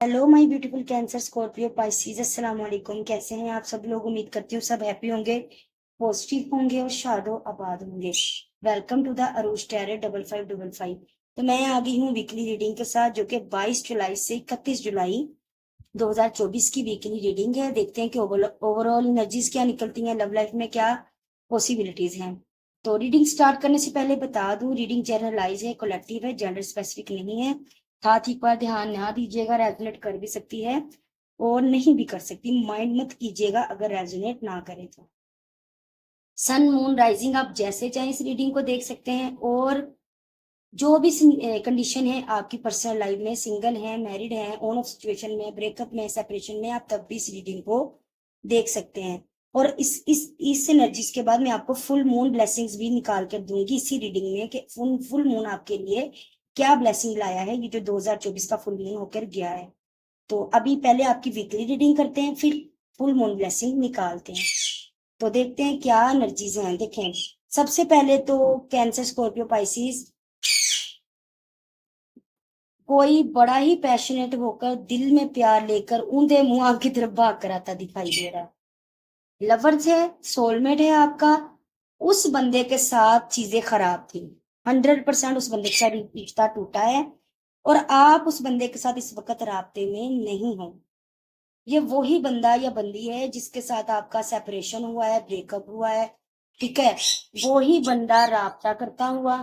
Hello my beautiful cancer Scorpio Pisces, अस्सलाम वालेकुम। कैसे हैं आप सब लोग? उम्मीद करती हूँ सब हैप्पी होंगे, पॉजिटिव होंगे और शादो आबाद होंगे। Welcome to the Arooj tarot 5555। तो मैं आ गई हूँ वीकली रीडिंग के साथ, जो कि 22 जुलाई से 31 जुलाई 2024 की वीकली रीडिंग है। देखते हैं कि ओवरऑल एनर्जीज क्या निकलती हैं, लव लाइफ में क्या पॉसिबिलिटीज हैं। तो रीडिंग स्टार्ट करने से पहले बता दूं, रीडिंग जनरलाइज है, कलेक्टिव है, जेंडर स्पेसिफिक नहीं है। साथ ही पर ध्यान ना दीजिएगा, रेजोनेट कर भी सकती है और नहीं भी कर सकती। माइंड मत कीजिएगा अगर रेजोनेट ना करे तो। सन मून राइजिंग आप जैसे चाहे इस रीडिंग को देख सकते हैं। और जो भी कंडीशन है आपकी पर्सनल लाइफ में, सिंगल है, मैरिड है, ऑन ऑफ सिचुएशन में, ब्रेकअप में, सेपरेशन में, आप तब भी इस रीडिंग को देख सकते हैं। और इस एनर्जीज के बाद मैं आपको फुल मून ब्लेसिंग्स भी निकाल कर दूंगी इसी रीडिंग में कि फुल मून आपके लिए क्या ब्लेसिंग लाया है, ये जो 2024 का फुल मून होकर गया है। तो अभी पहले आपकी वीकली रीडिंग करते हैं, फिर फुल मून ब्लेसिंग निकालते हैं। तो देखते हैं क्या एनर्जीज हैं। देखें, सबसे पहले तो कैंसर स्कॉर्पियो पाइसिस, कोई बड़ा ही पैशनेट होकर दिल में प्यार लेकर ऊंधे मुंह आपकी तरफ भाग कर आता दिखाई दे रहा है। लवर्स है, सोलमेट है आपका। उस बंदे के साथ चीजें खराब थी, 100% उस बंदे के साथ रिश्ता टूटा है और आप उस बंदे के साथ इस वक्त राब्ते में नहीं हो। ये वही बंदा या बंदी है जिसके साथ आपका सेपरेशन हुआ है, ब्रेकअप हुआ है। ठीक है, वही बंदा राब्ता करता हुआ,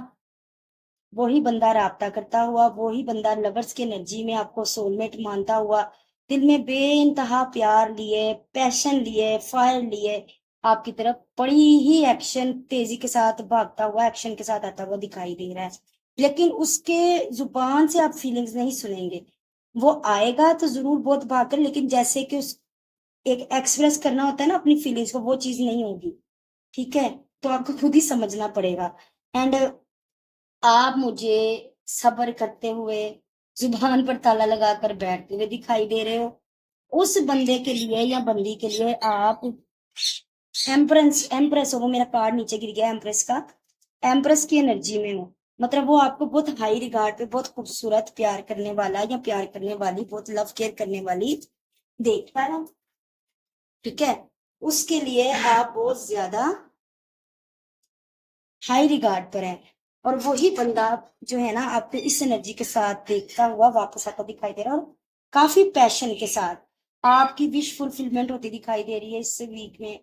वही बंदा राब्ता करता हुआ, वही बंदा लवर्स की एनर्जी में आपको सोलमेट मानता हुआ, दिल में बेइंतहा प्यार लिए, पैशन लिए, फायर लिए, आपकी तरफ बड़ी ही एक्शन तेजी के साथ भागता हुआ, एक्शन के साथ आता हुआ दिखाई दे रहा है। लेकिन उसके जुबान से आप फीलिंग्स नहीं सुनेंगे। वो आएगा तो जरूर बहुत भाग कर, लेकिन जैसे कि उस एक एक्सप्रेस करना होता है ना अपनी फीलिंग्स को, वो चीज नहीं होगी। ठीक है, तो आपको खुद ही समझना पड़ेगा। एंड आप मुझे सब्र करते हुए, जुबान पर ताला लगाकर बैठते हुए दिखाई दे रहे हो। उस बंदे के लिए या बंदी के लिए आप एम्प्रेस हो। वो मेरा कार्ड नीचे गिर गया एम्प्रेस का। एम्प्रेस की एनर्जी में हो, मतलब वो आपको बहुत हाई रिगार्ड पे, बहुत खूबसूरत प्यार करने वाला या प्यार करने वाली, बहुत लव केयर करने वाली देख पा रहा हूं। ठीक है, उसके लिए आप बहुत ज्यादा हाई रिगार्ड पर है। और वही बंदा जो है ना आपको इस एनर्जी के साथ देखता हुआ वापस आता दिखाई दे रहा है, और काफी पैशन के साथ आपकी विश फुलफिलमेंट होती दिखाई दे रही है इस वीक में।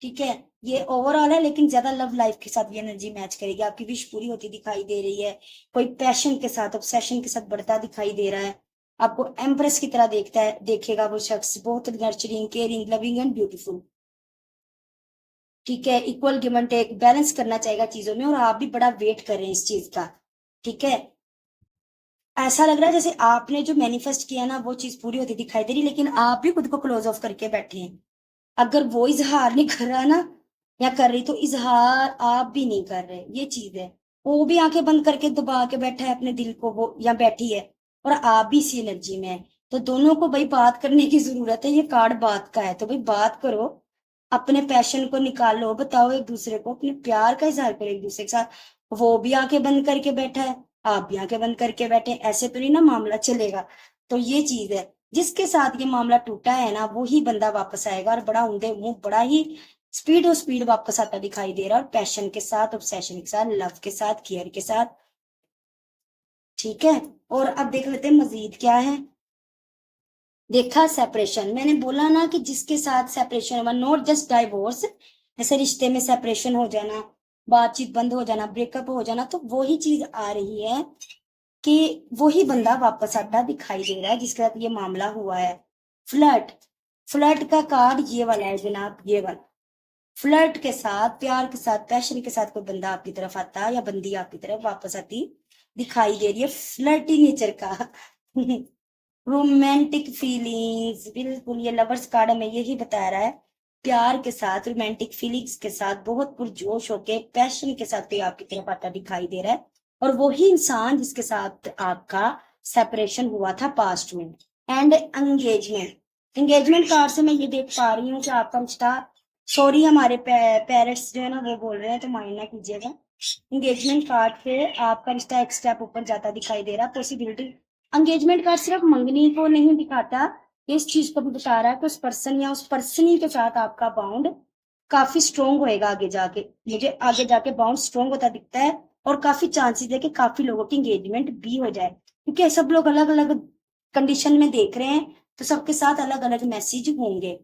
ठीक है, ये ओवरऑल है, लेकिन ज्यादा लव लाइफ के साथ ये एनर्जी मैच करेगी। आपकी विश पूरी होती दिखाई दे रही है। कोई पैशन के साथ, ऑब्सेशन के साथ बढ़ता दिखाई दे रहा है। आपको एम्प्रेस की तरह देखता है, देखेगा वो शख्स, बहुत nurturing, caring, loving and beautiful. ठीक है, equal give and take, balance करना चाहेगा चीजों में, और आप भी बड़ा वेट कर रहे हैं इस चीज का। ठीक है, ऐसा लग रहा है जैसे आपने जो मैनिफेस्ट किया ना वो चीज पूरी होती दिखाई दे रही, लेकिन आप भी खुद को क्लोज ऑफ करके बैठे हैं। अगर वो इजहार नहीं कर रहा ना या कर रही, तो इजहार आप भी नहीं कर रहे, ये चीज है। वो भी आंखें बंद करके दबा के बैठा है अपने दिल को, वो या बैठी है, और आप भी इसी एनर्जी में है। तो दोनों को भाई बात करने की जरूरत है, ये कार्ड बात का है, तो भाई बात करो, अपने पैशन को निकालो, बताओ एक दूसरे को, अपने प्यार का इजहार करो एक दूसरे के साथ। वो भी आंखें बंद करके बैठा है, आप भी आंखें बंद करके बैठे हैं, ऐसे तो नहीं ना मामला चलेगा। तो ये चीज है, जिसके साथ ये मामला टूटा है ना वो ही बंदा वापस आएगा, और बड़ा उमदे मुंह, बड़ा ही स्पीड और स्पीड वापस आता दिखाई दे रहा है, और पैशन के साथ, ऑब्सेशन के साथ, लव के साथ, केयर के साथ। ठीक है, और अब देख लेते हैं मजीद क्या है। देखा, सेपरेशन, मैंने बोला ना कि जिसके साथ सेपरेशन हुआ, नॉट जस्ट डाइवोर्स, ऐसे रिश्ते में सेपरेशन हो जाना, बातचीत बंद हो जाना, ब्रेकअप हो जाना, तो वही चीज आ रही है कि वही बंदा वापस आता दिखाई दे रहा है जिसके साथ ये मामला हुआ है। फ्लर्ट, फ्लर्ट का कार्ड ये वाला है जनाब, ये वाला। फ्लर्ट के साथ, प्यार के साथ, पैशन के साथ कोई बंदा आपकी तरफ आता या बंदी आपकी तरफ वापस आती दिखाई दे रही है, फ्लर्टी नेचर का। रोमांटिक फीलिंग्स, बिल्कुल ये लवर्स कार्ड हमें यही बता रहा है। प्यार के साथ, रोमांटिक फीलिंग्स के साथ, बहुत पुरजोश होके, पैशन के साथ कोई आपकी तरफ आता दिखाई दे रहा है, और वही इंसान जिसके साथ आपका सेपरेशन हुआ था पास्ट में। एंड एंगेजमेंट, एंगेजमेंट कार्ड से मैं ये देख पा रही हूँ कि आपका रिश्ता, सॉरी हमारे पेरेंट्स जो है ना वो बोल रहे हैं, तो माइंड ना कीजिएगा। एंगेजमेंट कार्ड से आपका रिश्ता एक स्टेप ऊपर जाता दिखाई दे रहा है, पॉसिबिलिटी एंगेजमेंट कार्ड सिर्फ मंगनी को नहीं दिखाता, इस चीज को भी बता रहा है कि उस पर्सन या उस पर्सनी के साथ आपका बाउंड काफी स्ट्रोंग होएगा आगे जाके। मुझे आगे जाके बाउंड स्ट्रोंग होता दिखता है और काफी चांसेस है कि काफी लोगों की एंगेजमेंट भी हो जाए, क्योंकि सब लोग अलग अलग कंडीशन में देख रहे हैं, तो सबके साथ अलग अलग मैसेज होंगे,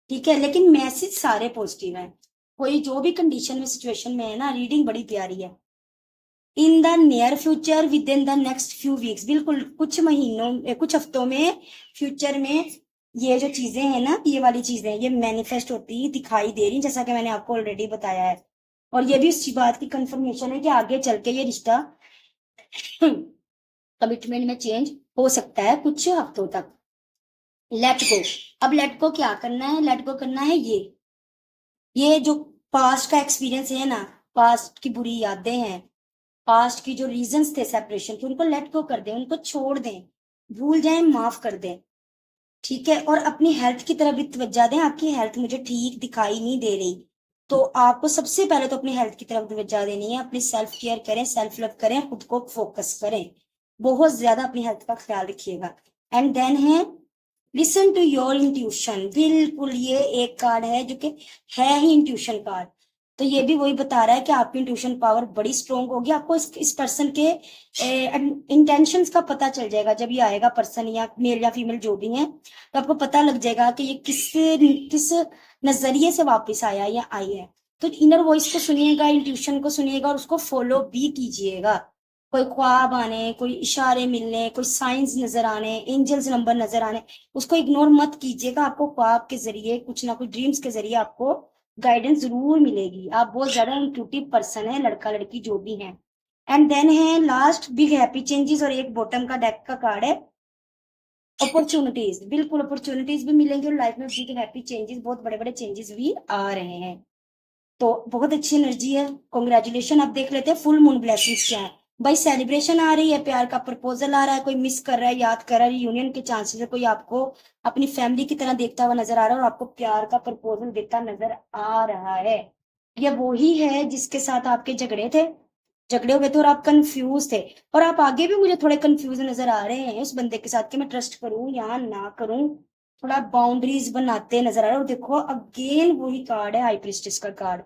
ठीक है। लेकिन मैसेज सारे पॉजिटिव है। कोई जो भी कंडीशन में सिचुएशन में है ना, रीडिंग बड़ी प्यारी है। In the near future, with in the next few weeks, बिल्कुल कुछ महीनों कुछ हफ्तों में, फ्यूचर में ये जो चीजें हैं ना, ये वाली चीजें ये मैनिफेस्ट होती दिखाई दे रही, जैसा कि मैंने आपको ऑलरेडी बताया है। और ये भी उस बात की कंफर्मेशन है कि आगे चल के ये रिश्ता कमिटमेंट में चेंज हो सकता है कुछ हफ्तों तक। Let go. अब लेट गो क्या करना है? लेट गो करना है ये जो पास्ट का एक्सपीरियंस है ना, पास्ट की बुरी यादें हैं, पास्ट की जो रीजंस थे सेपरेशन के, उनको लेट गो कर दें, उनको छोड़ दें, भूल जाएं, माफ कर दें, ठीक है। और अपनी हेल्थ की तरफ भी तवज्जो दें। आपकी हेल्थ मुझे ठीक दिखाई नहीं दे रही, तो आपको सबसे पहले तो अपनी हेल्थ की तरफ तवज्जो देनी है। अपनी सेल्फ केयर करें, सेल्फ लव करें, खुद को फोकस करें, बहुत ज्यादा अपनी हेल्थ का ख्याल रखिएगा। एंड देन है लिसन टू योर इंट्यूशन। बिल्कुल ये एक कार्ड है जो कि है ही इंट्यूशन कार्ड, तो ये भी वही बता रहा है कि आपकी इंट्यूशन पावर बड़ी स्ट्रोंग होगी। आपको इस पर्सन के इंटेंशंस का पता चल जाएगा जब ये आएगा पर्सन, या मेल या फीमेल जो भी है, तो आपको पता लग जाएगा कि ये किस नजरिए से वापस आया या आई है। तो इनर वॉइस को सुनिएगा, इंट्यूशन को सुनिएगा और उसको फॉलो भी कीजिएगा। कोई ख्वाब आने, कोई इशारे मिलने, कोई साइंस नजर आने, एंजल्स नंबर नजर आने, उसको इग्नोर मत कीजिएगा। आपको ख्वाब के जरिए, कुछ ना कुछ ड्रीम्स के जरिए आपको गाइडेंस जरूर मिलेगी। आप बहुत ज्यादा इंट्यूटिव पर्सन है, लड़का लड़की जो भी है। एंड देन है लास्ट बिग हैप्पी चेंजेस, और एक बॉटम का डेक का कार्ड है अपॉर्चुनिटीज। बिल्कुल अपॉर्चुनिटीज भी मिलेंगे और लाइफ में बिग हैप्पी चेंजेस, बहुत बड़े बड़े चेंजेस भी आ रहे हैं। तो बहुत अच्छी एनर्जी है, कॉन्ग्रेचुलेशन। अब देख लेते हैं फुल मून ब्लेसिंग्स क्या है। भाई सेलिब्रेशन आ रही है, प्यार का प्रपोजल आ रहा है, कोई मिस कर रहा है, याद कर रहा है, यूनियन के चांसेस है, कोई आपको अपनी फैमिली की तरह देखता हुआ नजर आ रहा है और आपको प्यार का प्रपोजल देता नजर आ रहा है। ये वो ही है जिसके साथ आपके झगड़े थे, झगड़े हुए थे और आप कंफ्यूज थे, और आप आगे भी मुझे थोड़े कंफ्यूज नजर आ रहे हैं उस बंदे के साथ कि मैं ट्रस्ट करूं या ना करूं। थोड़ा बाउंड्रीज बनाते नजर आ रहे हो। देखो अगेन वही कार्ड है, हाई प्रिस्टेस का कार्ड।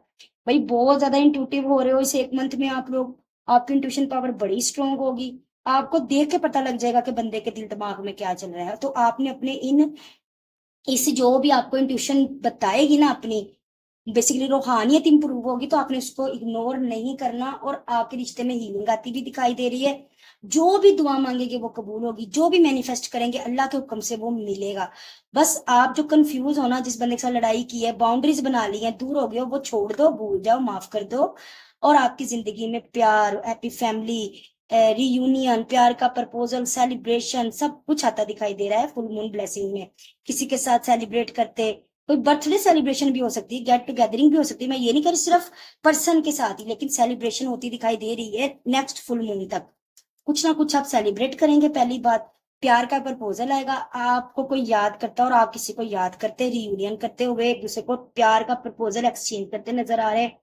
भाई बहुत ज्यादा इंट्यूटिव हो रहे हो इस एक मंथ में आप लोग, आपकी इंट्यूशन पावर बड़ी स्ट्रोंग होगी। आपको देख के पता लग जाएगा कि बंदे के दिल दिमाग में क्या चल रहा है। तो आपने अपने इस जो भी आपको इंट्यूशन बताएगी ना अपनी, बेसिकली रूहानियत इंप्रूव होगी, तो आपने उसको इग्नोर नहीं करना। और आपके रिश्ते में हीलिंग आती भी दिखाई दे रही है। जो भी दुआ मांगेंगे वो कबूल होगी, जो भी मैनिफेस्ट करेंगे अल्लाह के हुक्म से वो मिलेगा। बस आप जो कंफ्यूज होना, जिस बंदे के साथ लड़ाई की है, बाउंड्रीज बना ली है, दूर हो गए हो, वो छोड़ दो, भूल जाओ, माफ कर दो। और आपकी जिंदगी में प्यार, हैप्पी फैमिली, रियूनियन, प्यार का प्रपोजल, सेलिब्रेशन, सब कुछ आता दिखाई दे रहा है फुल मून ब्लेसिंग में। किसी के साथ सेलिब्रेट करते, कोई बर्थडे सेलिब्रेशन भी हो सकती है, गेट टुगेदरिंग भी हो सकती है। मैं ये नहीं कर रही सिर्फ पर्सन के साथ ही, लेकिन सेलिब्रेशन होती दिखाई दे रही है नेक्स्ट फुल मून तक। कुछ ना कुछ आप सेलिब्रेट करेंगे। पहली बात, प्यार का प्रपोजल आएगा, आपको कोई याद करता है और आप किसी को याद करते, रियूनियन करते हुए एक दूसरे को प्यार का प्रपोजल एक्सचेंज करते नजर आ रहे हैं।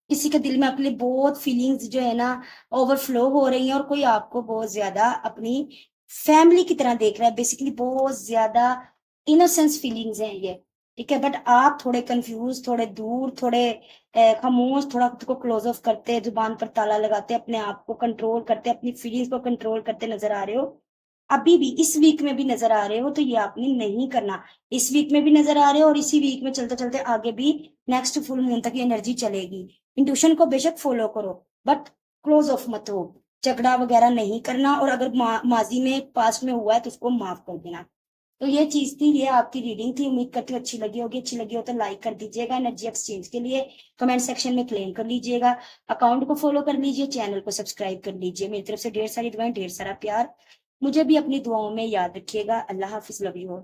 किसी के दिल में आपके लिए बहुत फीलिंग्स जो है ना ओवरफ्लो हो रही हैं, और कोई आपको बहुत ज्यादा अपनी फैमिली की तरह देख रहा है। बेसिकली बहुत ज्यादा इनोसेंस फीलिंग्स हैं ये, ठीक है। बट आप थोड़े कंफ्यूज, थोड़े दूर, थोड़े खामोश, थोड़ा खुद को क्लोज ऑफ करते, जुबान पर ताला लगाते, अपने आप को कंट्रोल करते, अपनी फीलिंग्स को कंट्रोल करते नजर आ रहे हो। अभी भी इस वीक में भी नजर आ रहे हो, तो ये आपने नहीं करना। इस वीक में भी नजर आ रहे हो और इसी वीक में चलते चलते आगे भी नेक्स्ट फुल मून तक ये एनर्जी चलेगी। इंट्यूशन को बेशक फॉलो करो, बट क्लोज ऑफ मत हो, झगड़ा वगैरह नहीं करना। और अगर माजी में पास्ट में हुआ है तो उसको माफ कर देना। तो ये चीज थी, ये आपकी रीडिंग थी। उम्मीद करती हूँ अच्छी लगी होगी। अच्छी लगी हो तो लाइक कर दीजिएगा। एनर्जी एक्सचेंज के लिए कमेंट सेक्शन में क्लेम कर लीजिएगा। अकाउंट को फॉलो कर लीजिए, चैनल को सब्सक्राइब कर लीजिए। मेरी तरफ से ढेर सारी दुआएं, ढेर सारा प्यार। मुझे भी अपनी दुआओं में याद रखिएगा। अल्लाह हाफिज, लव यू ऑल।